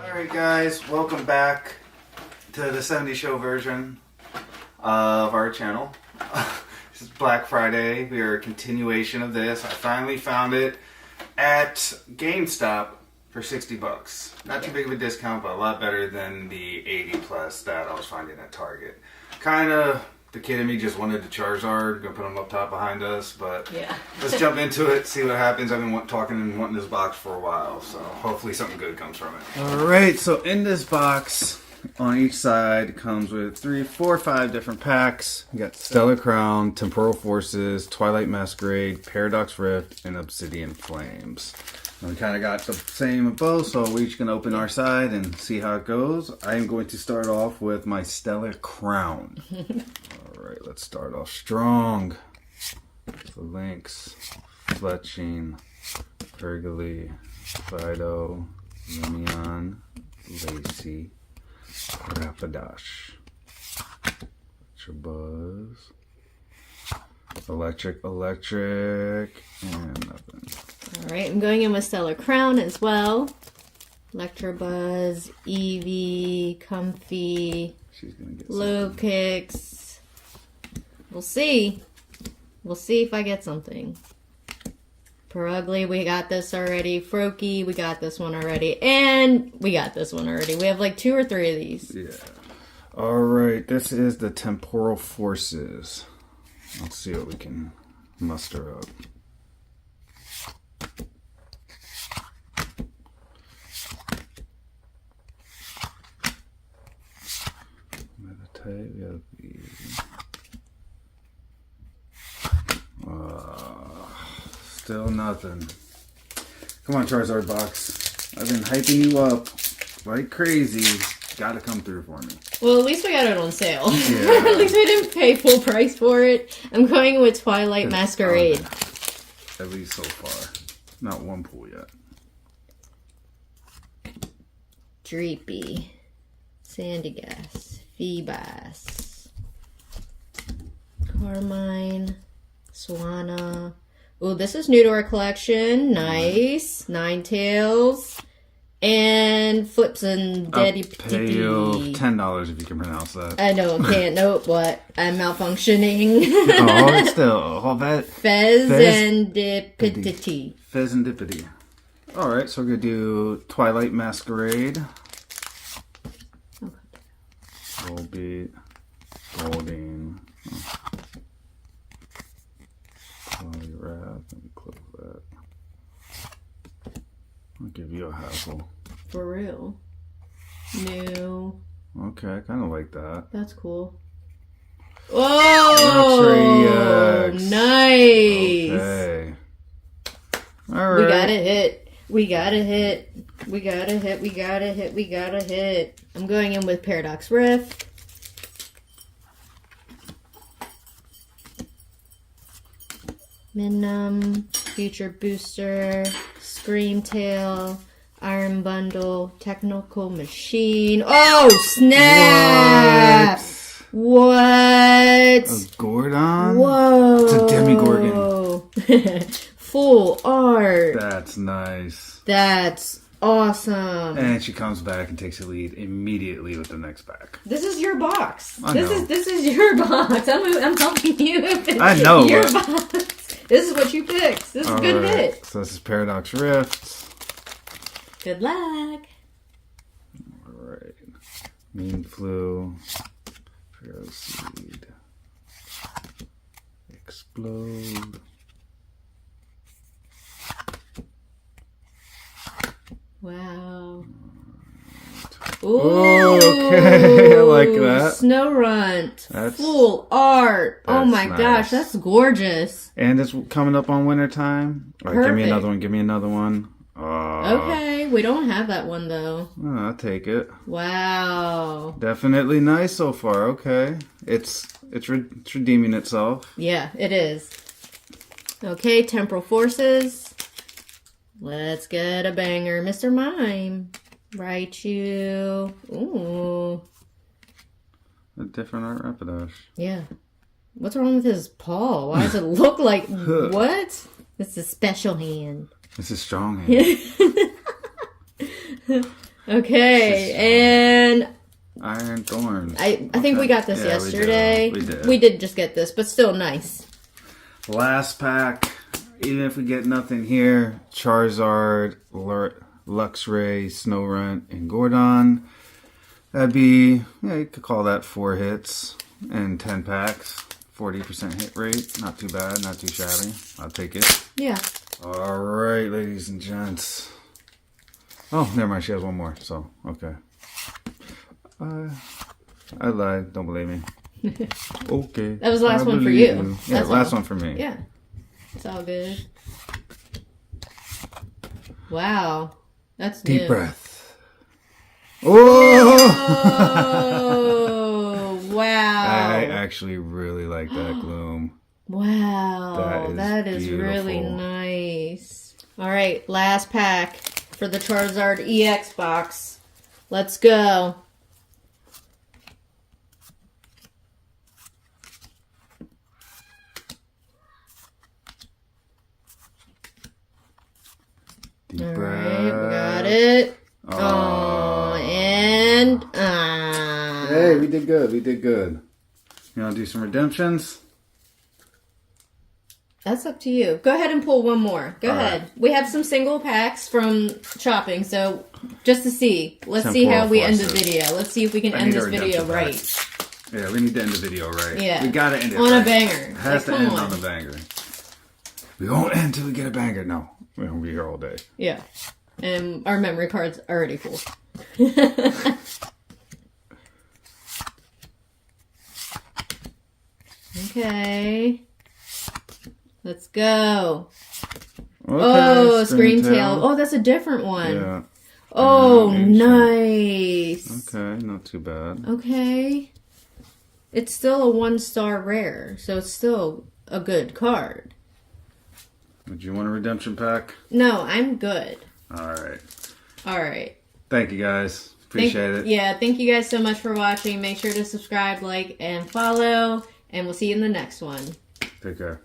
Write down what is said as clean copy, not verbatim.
Alright guys, welcome back to the 70 show version of our channel. This is Black Friday. We are a continuation of this. I finally found it at GameStop for 60 bucks. Not too big of a discount, but a lot better than the 80 plus that I was finding at Target. Kinda, the kid in me just wanted the Charizard. Gonna put him up top behind us, but yeah. Let's jump into it, see what happens. I've been talking and wanting this box for a while, so hopefully something good comes from it. Alright, so in this box, on each side, comes with 3, 4, 5 different packs. You got Stellar Crown, Temporal Forces, Twilight Masquerade, Paradox Rift, and Obsidian Flames. And we kind of got the same of both, so we're each going to open our side and see how it goes. I am going to start off with my Stellar Crown. Alright, let's start off strong. The Lynx, Fletching, Pergly, Fido, Lumion, Lacey, Rapidash, Buzz, Electric, and nothing. Alright, I'm going in with Stellar Crown as well. Electabuzz, Eevee, Comfy, She's gonna get Lopix. We'll see. We'll see if I get something. Perugly, we got this already. Froakie, we got this one already. And we got this one already. We have like 2 or 3 of these. Yeah. Alright, this is the Temporal Forces. Let's see what we can muster up. Meditate, we have the still nothing. Come on, Charizard box. I've been hyping you up like crazy. Gotta come through for me. Well, at least we got it on sale. Yeah. At least we didn't pay full price for it. I'm going with Twilight Masquerade. At least so far. Not one pool yet. Dreepy, Sandygast, Feebas, Carmine, Swanna. Oh, this is new to our collection. Nice. Ninetales. And Flips and Daddy I'll pay you $10 if you can pronounce that. I know, can't. Nope, what? I'm malfunctioning. Oh, it's still. Oh, that. Fez and Dipity. Fez and Dipity. Alright, so we're going to do Twilight Masquerade. Volbeat. Golding. Polyrath. Let me close that. I'll give you a hassle. For real. New. Okay, I kind of like that. That's cool. Oh, nice. Okay. All right. We got a hit. We got a hit. We got a hit. We got a hit. We got a hit. I'm going in with Paradox Rift. Minum, Future Booster, Screamtail, Iron Bundle, Technical Machine. Oh, snap! What? A Gordon? Whoa. It's a Demigorgon. Full art. That's nice. That's awesome. And she comes back and takes the lead immediately with the next pack. This is your box. I this know. is your box. I'm helping you. I know. Your box. This is what you picked. This is a good hit. So this is Paradox Rift. Good luck. Alright. Mean Flu. Ferroseed. Explode. Wow. Ooh, okay. I like that. Snow Runt. That's full art. Oh my nice. gosh, that's gorgeous. And it's coming up on winter time. All right, give me another one. Give me another one. Okay, we don't have that one though. Oh, I'll take it. Wow. Definitely nice so far. Okay, it's redeeming itself. Yeah, it is. Okay, Temporal Forces. Let's get a banger, Mr. Mime. Raichu. Ooh. A different art Rapidash. Yeah. What's wrong with his paw? Why does it look like... What? It's a special hand. It's a strong hand. Okay, and Iron Thorn. I think we got this yesterday. We did just get this, but still nice. Last pack. Even if we get nothing here, Charizard, Luxray, Snorunt, and Gordon. That'd be, you could call that 4 hits and 10 packs. 40% hit rate. Not too bad, not too shabby. I'll take it. Yeah. Alright, ladies and gents. Oh, never mind. She has one more, so, okay. I lied. Don't believe me. Okay. That was the last one for you. Yeah, last one for me. Yeah. It's all good. Wow. That's Deep new. breath. Oh! Oh! Wow. I actually really like that Gloom. Wow. That is beautiful. really nice. Alright, last pack for the Charizard EX box. Let's go. Deep All breath. right, we got it. Oh, and hey, we did good. We did good. You want to do some redemptions? That's up to you. Go ahead and pull one more. Go ahead. Right. We have some single packs from shopping, so just to see. Let's see how we end the video. Let's see if we can end this video right. Yeah, we need to end the video right. Yeah. We gotta end it on right. a banger. It has Like, to end come on a banger. We won't end till we get a banger. No, we're gonna be here all day. Yeah. And our memory card's already full. Okay. Let's go. Okay, Screen Tail. Oh, that's a different one. Yeah. Oh, nice. Okay, not too bad. Okay. It's still a 1-star rare, so it's still a good card. Would you want a redemption pack? No, I'm good. Alright. Alright. Thank you guys. Appreciate it. Yeah, thank you guys so much for watching. Make sure to subscribe, like, and follow. And we'll see you in the next one. Take care.